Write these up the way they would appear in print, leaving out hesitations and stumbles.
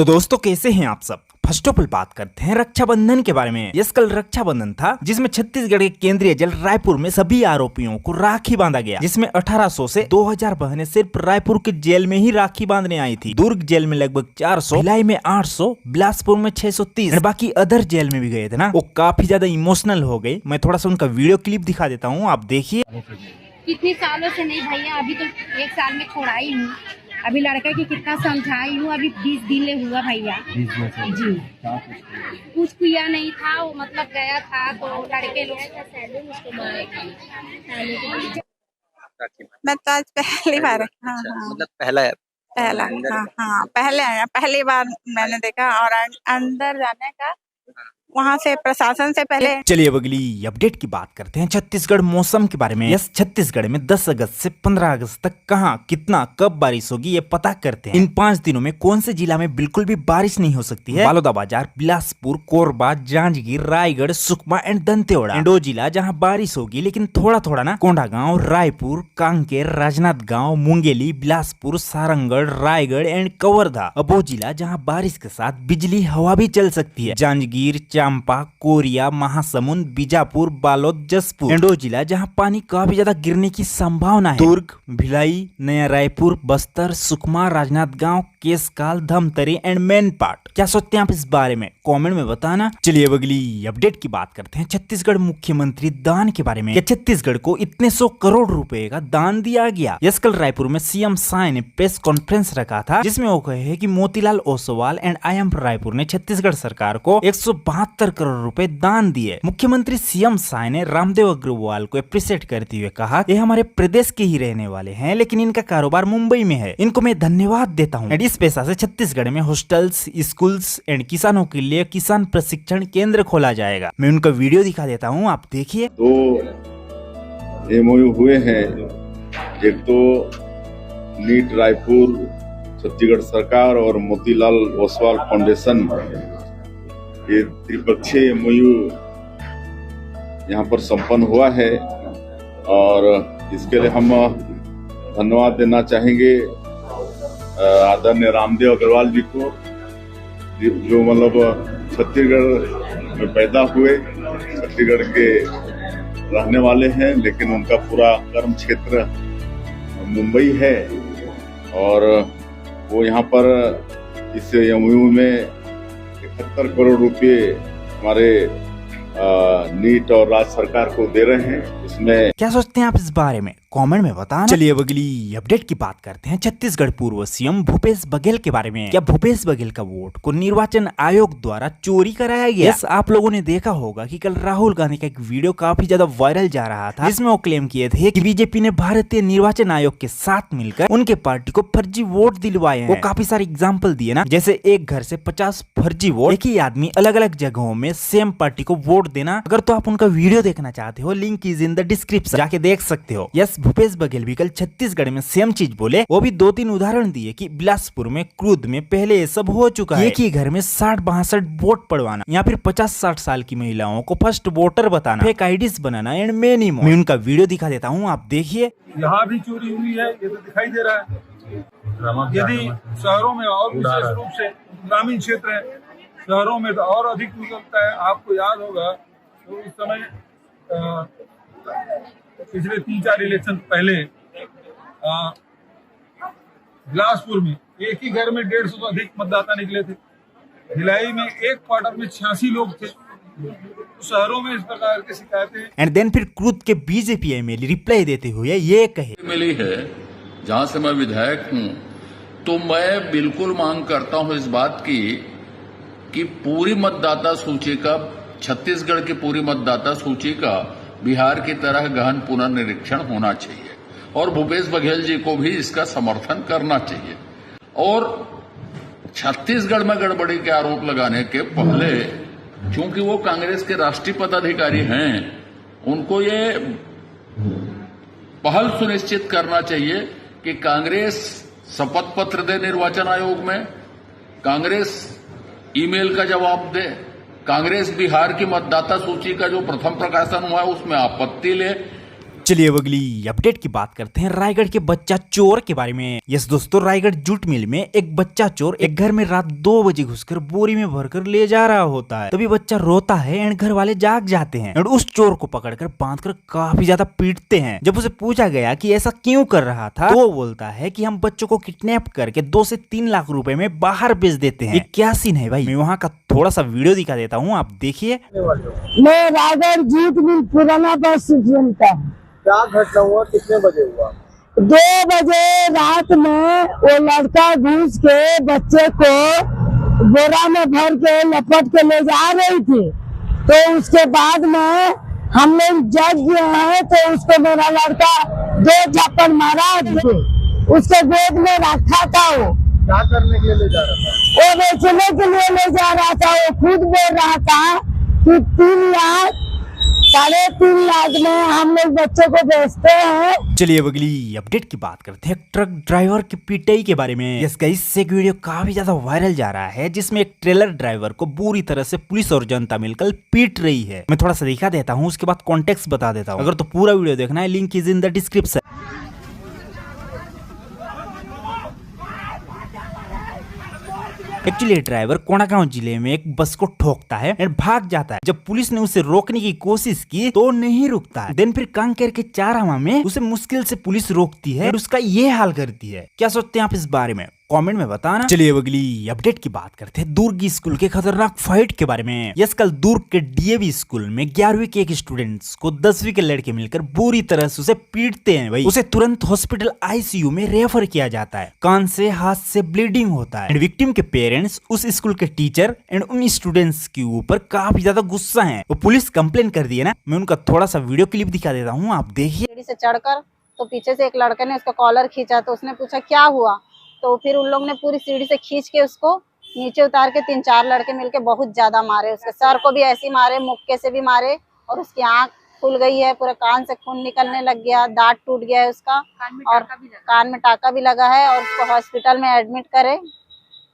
तो दोस्तों कैसे हैं आप सब। फर्स्ट ऑफ ऑल बात करते हैं रक्षाबंधन के बारे में। यस, कल रक्षाबंधन था जिसमें छत्तीसगढ़ के केंद्रीय जेल रायपुर में सभी आरोपियों को राखी बांधा गया, जिसमें 1800 से 2000 बहनें सिर्फ रायपुर के जेल में ही राखी बांधने आई थी। दुर्ग जेल में लगभग 400, भिलाई में 800, बिलासपुर में 630 और बाकी अदर जेल में भी गए थे ना, वो काफी ज्यादा इमोशनल हो गए। मैं थोड़ा सा उनका वीडियो क्लिप दिखा देता हूँ, आप देखिए। कितने सालों से नहीं भैया, अभी तो 1 साल में छोड़ाई हूँ। अभी लड़का की कितना समझाई हूँ, अभी 20 दिन ले हुआ भैया जी। कुछ किया नहीं था वो, मतलब गया था तो लड़के लोग मैं तो आज पहली बार मतलब पहला पहली बार मैंने देखा। और अंदर जाने का वहाँ से प्रशासन से पहले। चलिए अब अगली अपडेट की बात करते हैं छत्तीसगढ़ मौसम के बारे में। यस, छत्तीसगढ़ में 10 अगस्त से 15 अगस्त तक कहां, कितना, कब बारिश होगी ये पता करते हैं। इन 5 दिनों में कौन से जिला में बिल्कुल भी बारिश नहीं हो सकती है? बालोदाबाजार, बिलासपुर, कोरबा, जांजगीर, रायगढ़, सुकमा एंड दंतेवाड़ा। एंड वो जिला जहाँ बारिश होगी लेकिन थोड़ा थोड़ा ना, कोंडागांव, रायपुर, कांकेर, राजनांदगांव, मुंगेली, बिलासपुर, सारंगढ़, रायगढ़ एंड कवर्धा। अब वो जिला जहाँ बारिश के साथ बिजली हवा भी चल सकती है, जांजगीर, चांपा, कोरिया, महासमुंद, बीजापुर, बालोद, जसपुर। एंड वो जिला जहाँ पानी काफी ज्यादा गिरने की संभावना है, दुर्ग, भिलाई, नया रायपुर, बस्तर, सुकमा, राजनांदगांव, केसकाल, धमतरी एंड मैनपाट। क्या सोचते हैं आप इस बारे में? कमेंट में बताना। चलिए अब अगली अपडेट की बात करते हैं छत्तीसगढ़ मुख्यमंत्री दान के बारे में। क्या छत्तीसगढ़ को इतने 100 करोड़ रुपए का दान दिया गया? यस, कल रायपुर में सीएम साय ने प्रेस कॉन्फ्रेंस रखा था जिसमें वो कहे कि मोतीलाल ओसवाल एंड IIM रायपुर ने छत्तीसगढ़ सरकार को 172 करोड़ रुपए दान दिए। मुख्यमंत्री सीएम साय ने रामदेव अग्रवाल को अप्रिशिएट करते हुए कहा, ये हमारे प्रदेश के ही रहने वाले हैं लेकिन इनका कारोबार मुंबई में है, इनको मैं धन्यवाद देता हूँ। इस पैसा से छत्तीसगढ़ में हॉस्टल्स, स्कूल्स एंड किसानों के लिए किसान प्रशिक्षण केंद्र खोला जाएगा। मैं उनका वीडियो दिखा देता हूँ, आप देखिए। 2 MOU हुए हैं। एक तो नीट रायपुर, छत्तीसगढ़ सरकार और मोतीलाल ओसवाल फाउंडेशन, ये त्रिपक्षीय MOU यहाँ पर संपन्न हुआ है और इसके लिए हम धन्यवाद देना चाहेंगे आदरणीय रामदेव अग्रवाल जी को, जो मतलब छत्तीसगढ़ में पैदा हुए, छत्तीसगढ़ के रहने वाले हैं लेकिन उनका पूरा कर्म क्षेत्र मुंबई है और वो यहाँ पर इस MOU में 71 करोड़ रुपए हमारे नीट और राज्य सरकार को दे रहे हैं। इसमें क्या सोचते हैं आप इस बारे में? कमेंट में बताना। चलिए अब अगली अपडेट की बात करते हैं छत्तीसगढ़ पूर्व सीएम भूपेश बघेल के बारे में। क्या भूपेश बघेल का वोट को निर्वाचन आयोग द्वारा चोरी कराया गया? यस, आप लोगों ने देखा होगा कि कल राहुल गांधी का एक वीडियो काफी ज्यादा वायरल जा रहा था जिसमें वो क्लेम किए थे कि बीजेपी ने भारतीय निर्वाचन आयोग के साथ मिलकर उनके पार्टी को फर्जी वोट दिलवाए हैं। वो काफी सारे एग्जाम्पल दिए ना, जैसे एक घर से 50 फर्जी वोट, एक ही आदमी अलग अलग जगहों में सेम पार्टी को वोट देना। अगर तो आप उनका वीडियो देखना चाहते हो, link is in the description, जाके देख सकते हो। यस, भूपेश बघेल भी कल छत्तीसगढ़ में सेम चीज बोले। वो भी 2-3 उदाहरण दिए कि बिलासपुर में, क्रुद में पहले ये सब हो चुका है। एक ही घर में 60-62 वोट पड़वाना या फिर 50-60 साल की महिलाओं को फर्स्ट वोटर बताना, फेक आईडीज बनाना एंड मेनी मोर। मैं उनका वीडियो दिखा देता हूँ, आप देखिए। यहाँ भी चोरी हुई है, ये तो दिखाई दे रहा है। यदि शहरों में और विशेष रूप से ग्रामीण क्षेत्र है, शहरों में तो और अधिक निकलता है। आपको याद होगा तो इस समय पिछले 3-4 इलेक्शन पहले बिलासपुर में एक ही घर में 150 से अधिक मतदाता निकले थे। भिलाई में एक क्वार्टर में 86 लोग थे। शहरों में इस प्रकार की शिकायतें। एंड देन फिर क्रुद के बीजेपी MLA रिप्लाई देते हुए ये कहे, मिली है जहां से मैं विधायक हूं, तो मैं बिल्कुल मांग करता हूं इस बात की कि पूरी मतदाता सूची का, छत्तीसगढ़ की पूरी मतदाता सूची का बिहार की तरह गहन पुनर्निरीक्षण होना चाहिए और भूपेश बघेल जी को भी इसका समर्थन करना चाहिए। और छत्तीसगढ़ में गड़बड़ी के आरोप लगाने के पहले, चूंकि वो कांग्रेस के राष्ट्रीय पदाधिकारी हैं, उनको ये पहल सुनिश्चित करना चाहिए कि कांग्रेस शपथ पत्र दे निर्वाचन आयोग में, कांग्रेस ईमेल का जवाब दे, कांग्रेस बिहार की मतदाता सूची का जो प्रथम प्रकाशन हुआ है उसमें आपत्ति ले। चलिए अब अगली अपडेट की बात करते हैं रायगढ़ के बच्चा चोर के बारे में। यस दोस्तों, रायगढ़ जूट मिल में एक बच्चा चोर एक घर में रात 2 बजे घुसकर बोरी में भरकर ले जा रहा होता है। तभी बच्चा रोता है एंड घर वाले जाग जाते हैं और उस चोर को पकड़कर बांधकर काफी ज्यादा पीटते हैं। जब उसे पूछा गया कि ऐसा क्यों कर रहा था तो वो बोलता है कि हम बच्चों को किडनैप करके 2 से 3 लाख रुपए में बाहर बेच देते हैं। ये क्या सीन है भाई, मैं वहाँ का थोड़ा सा वीडियो दिखा देता हूँ, आप देखिए। मैं रायगढ़ जूट मिल पुराना बस स्टेशन का हूँ। क्या घटना हुआ, कितने बजे हुआ? 2 बजे रात में वो लड़का घुस के बच्चे को बोरा में भर के लपट के ले जा रही थी। तो उसके बाद में हम लोग जग गए हैं तो उसको मेरा लड़का 2 झप्पड़ मारा, उसके गोद में रखा था। वो क्या करने के लिए ले जा रहा था? वो बेचने के लिए ले जा रहा था। वो खुद बोल रहा था कि 3 लाख 3.5 लाख में हम लोग बच्चों को बेचते हैं। चलिए अब अगली अपडेट की बात करते हैं ट्रक ड्राइवर की पिटाई के बारे में। यस गाइस, एक वीडियो काफी ज्यादा वायरल जा रहा है जिसमें एक ट्रेलर ड्राइवर को बुरी तरह से पुलिस और जनता मिलकर पीट रही है। मैं थोड़ा सा दिखा देता हूँ, उसके बाद कॉन्टेक्स्ट बता देता हूँ। अगर तो पूरा वीडियो देखना है, link is in the description. Actually driver Kondagaon जिले में एक बस को ठोकता है और भाग जाता है। जब पुलिस ने उसे रोकने की कोशिश की तो नहीं रुकता है। देन फिर कांकेर के चारामा में उसे मुश्किल से पुलिस रोकती है और उसका ये हाल करती है। क्या सोचते हैं आप इस बारे में, कमेंट में बताना। चलिए अब अगली अपडेट की बात करते हैं दुर्ग स्कूल के खतरनाक फाइट के बारे में। यस, कल दुर्ग के डीएवी स्कूल में 11वीं के एक स्टूडेंट्स को 10वीं के लड़के मिलकर बुरी तरह से उसे पीटते हैं भाई। उसे तुरंत हॉस्पिटल आईसीयू में रेफर किया जाता है। कान से हाथ से ब्लीडिंग होता है एंड विक्टिम के पेरेंट्स उस स्कूल के टीचर एंड उन स्टूडेंट्स के ऊपर काफी ज्यादा गुस्सा है। वो पुलिस कंप्लेन कर दी है ना, मैं उनका थोड़ा सा वीडियो क्लिप दिखा देता हूँ, आप देखिए। सीढ़ी से चढ़कर तो पीछे से एक लड़के ने उसका कॉलर खींचा तो उसने पूछा क्या हुआ, तो फिर उन लोग ने पूरी सीढ़ी से खींच के उसको नीचे उतार के 3-4 लड़के मिलके बहुत ज्यादा मारे। उसके सर को भी ऐसे मारे, मुक्के से भी मारे और उसकी आंख खुल गई है, पूरे कान से खून निकलने लग गया, दांत टूट गया है उसका और कान में टाका भी लगा है और उसको हॉस्पिटल में एडमिट करे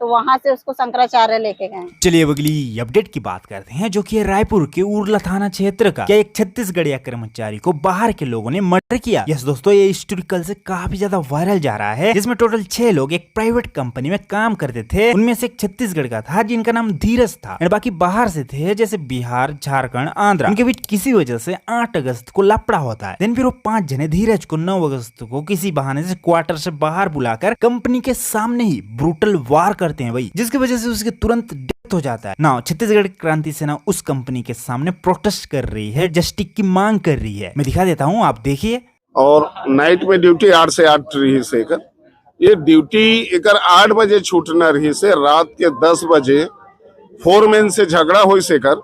तो वहां से उसको शंकराचार्य लेके गए। चलिए अब अगली अपडेट की बात करते हैं जो कि है रायपुर के उरला थाना क्षेत्र का। क्या एक छत्तीसगढ़िया कर्मचारी को बाहर के लोगों ने मर्डर किया। यस दोस्तों, ये स्टोरी कल से काफी ज्यादा वायरल जा रहा है जिसमें टोटल 6 लोग एक प्राइवेट कंपनी में काम करते थे। उनमें से एक छत्तीसगढ़ का था जिनका नाम धीरज था और बाकी बाहर से थे जैसे बिहार, झारखंड, आंध्र। उनके बीच किसी वजह से 8 अगस्त को लफड़ा होता है। देन फिर वो 5 जने धीरज को 9 अगस्त को किसी बहाने से क्वार्टर से बाहर बुलाकर कंपनी के सामने ही ब्रूटल वार करते हैं भाई, जिसकी वजह से उसके तुरंत डेथ हो जाता है ना। छत्तीसगढ़ क्रांति सेना उस कंपनी के सामने प्रोटेस्ट कर रही है, जस्टिस की मांग कर रही है। मैं दिखा देता हूँ, आप देखिए। और नाइट में ड्यूटी 8 से 8 रही से एकर ये ड्यूटी एकर 8 बजे छूटना रही से रात के 10 बजे फोरमैन से झगड़ा हो से कर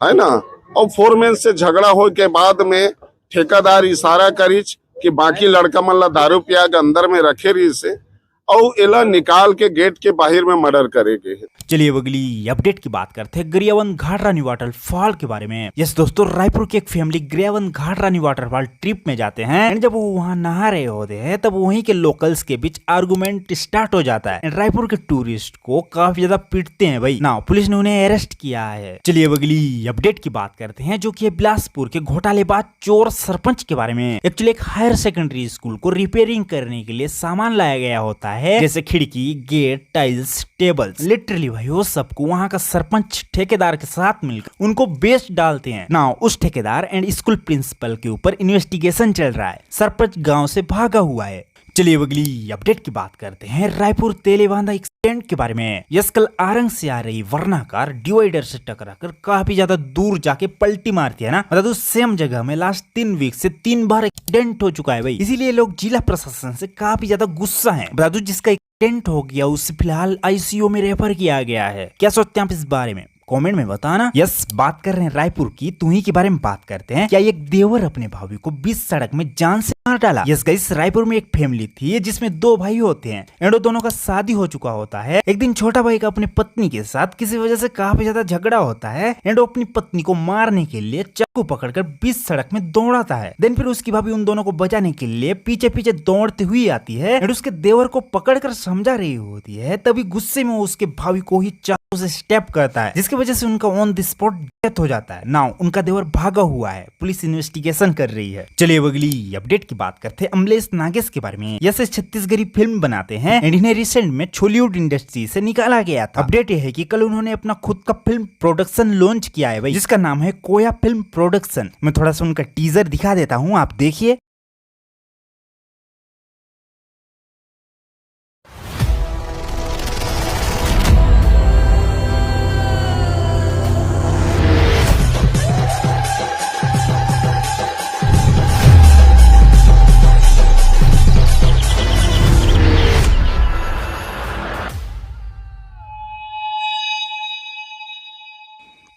है ना। और फोरमैन से झगड़ा हो के बाद में ठेकेदार इशारा करी कि बाकी लड़का मन ला दारू पिया के अंदर में रखे रही से और एला निकाल के गेट के बाहर में मर्डर करेंगे। चलिए अब अगली अपडेट की बात करते हैं गरियाबंद घाट रानी वाटरफॉल के बारे में। यस दोस्तों, रायपुर की एक फैमिली गरियाबंद घाट रानी वाटरफॉल ट्रिप में जाते हैं एंड जब वो वहाँ नहा रहे होते हैं तब वहीं के लोकल्स के बीच आर्गुमेंट स्टार्ट हो जाता है। रायपुर के टूरिस्ट को काफी ज्यादा पीटते हैं भाई ना। पुलिस ने उन्हें अरेस्ट किया है। चलिए अब अगली अपडेट की बात करते हैं जो कि बिलासपुर के घोटालेबाज चोर सरपंच के बारे में। एक्चुअली एक हायर सेकेंडरी स्कूल को रिपेयरिंग करने के लिए सामान लाया गया होता है जैसे खिड़की, गेट, टाइल्स, टेबल्स। लिटरली भाई वो सबको वहाँ का सरपंच ठेकेदार के साथ मिलकर उनको बेच डालते हैं ना। उस ठेकेदार एंड स्कूल प्रिंसिपल के ऊपर इन्वेस्टिगेशन चल रहा है। सरपंच गांव से भागा हुआ है। चलिए अगली अपडेट की बात करते हैं रायपुर तेलेबांधा एक्सीडेंट के बारे में। यस, कल आरंग से आ रही वरना कार डिवाइडर से टकराकर काफी ज्यादा दूर जाके पलटी मारती है ना। मतलब सेम जगह में लास्ट 3 वीक से 3 बार एक्सीडेंट हो चुका है भाई। इसीलिए लोग जिला प्रशासन से काफी ज्यादा गुस्सा है। बता दूं, जिसका एक्सीडेंट हो गया उसे फिलहाल आईसीयू में रेफर किया गया है। क्या सोचते हैं आप इस बारे में, कमेंट में बताना। यस, बात कर रहे हैं रायपुर की तुही के बारे में बात करते हैं। क्या एक देवर अपने भाभी को बीच सड़क में जान से मार डाला। यस गाइस, रायपुर में एक फैमिली थी जिसमें 2 भाई होते हैं एंड दोनों का शादी हो चुका होता है। एक दिन छोटा भाई का अपनी पत्नी के साथ किसी वजह से काफी ज्यादा झगड़ा होता है एंड वो अपनी पत्नी को मारने के लिए चाकू पकड़कर बीच सड़क में दौड़ाता है। देन फिर उसकी भाभी उन दोनों को बचाने के लिए पीछे पीछे दौड़ती हुई आती है एंड उसके देवर को पकड़कर समझा रही होती है। तभी गुस्से में उसके भाभी को ही उसे स्टेप करता है, जिसकी वजह से उनका ऑन द स्पॉट डेथ हो जाता है। नाउ उनका देवर भागा हुआ है, पुलिस इन्वेस्टिगेशन कर रही है। चलिए अब अगली अपडेट की बात करते हैं अमलेश नागेश के बारे में। यह छत्तीसगढ़ी फिल्म बनाते हैं एंड इन्हें रिसेंट में बॉलीवुड इंडस्ट्री से निकाला गया था। अपडेट यह है कि कल उन्होंने अपना खुद का फिल्म प्रोडक्शन लॉन्च किया है भाई, जिसका नाम है कोया फिल्म प्रोडक्शन। मैं थोड़ा सा उनका टीजर दिखा देता हूँ, आप देखिए।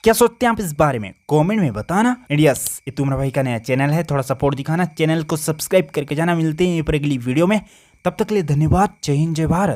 क्या सोचते हैं आप इस बारे में, कमेंट में बताना। एंड यस, ये तुम्हारा भाई का नया चैनल है, थोड़ा सपोर्ट दिखाना, चैनल को सब्सक्राइब करके जाना। मिलते हैं पर अगली वीडियो में, तब तक के लिए धन्यवाद। जय हिंद, जय भारत।